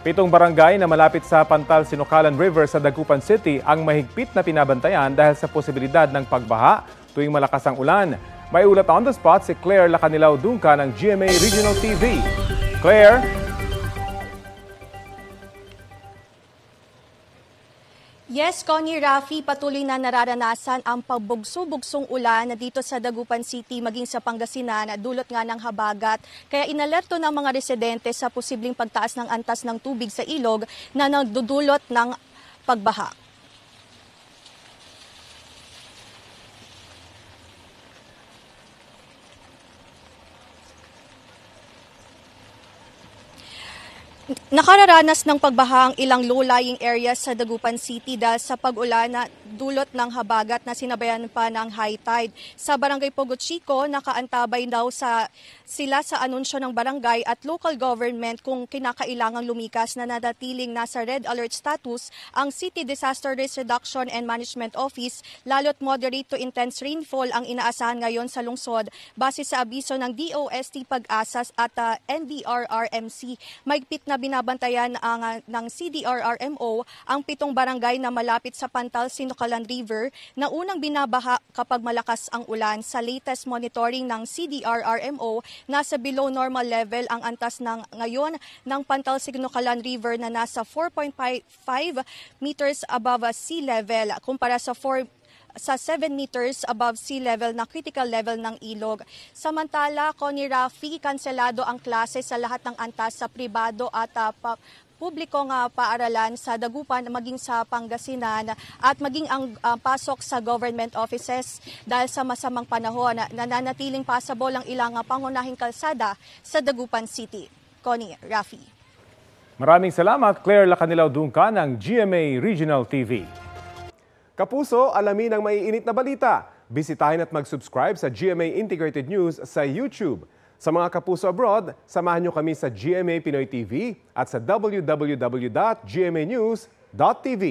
7 barangay na malapit sa Pantal Sinucalan River sa Dagupan City ang mahigpit na pinabantayan dahil sa posibilidad ng pagbaha tuwing malakas ang ulan. May ulat on the spot si Claire Lacanilaw Dungca ng GMA Regional TV. Claire? Yes, Connie, Rafi, patuloy na nararanasan ang pagbugso-bugsong ulan na dito sa Dagupan City maging sa Pangasinan na dulot nga ng habagat. Kaya inalerto ng mga residente sa posibleng pagtaas ng antas ng tubig sa ilog na nagdudulot ng pagbaha. Nakararanas ng pagbaha ang ilang low-lying areas sa Dagupan City dahil sa pag-ulan na dulot ng habagat na sinabayan pa ng high tide. Sa Barangay Pugot Chico, nakaantabay daw sila sa anunsyo ng barangay at local government kung kinakailangang lumikas na nanatiling nasa red alert status ang City Disaster Risk Reduction and Management Office, lalo't moderate to intense rainfall ang inaasahan ngayon sa lungsod base sa abiso ng DOST Pag-asa at NDRRMC. Maigpit na binabantayan ng CDRRMO ang 7 barangay na malapit sa Pantal Sinucalan River na unang binabaha kapag malakas ang ulan. Sa latest monitoring ng CDRRMO, nasa below normal level ang antas ng ngayon ng Pantal Sinucalan River na nasa 4.5 meters above sea level kumpara sa 7 meters above sea level na critical level ng ilog. Samantala, Connie, Rafi, kanselado ang klase sa lahat ng antas sa pribado at publikong paaralan sa Dagupan maging sa Pangasinan at maging ang pasok sa government offices dahil sa masamang panahon na nananatiling passable ang ilang pangunahing kalsada sa Dagupan City. Connie, Rafi. Maraming salamat, Claire Lacanilaw Dungca ng GMA Regional TV. Kapuso, alamin ang maiinit na balita. Bisitahin at mag-subscribe sa GMA Integrated News sa YouTube. Sa mga kapuso abroad, samahan nyo kami sa GMA Pinoy TV at sa www.gmanews.tv.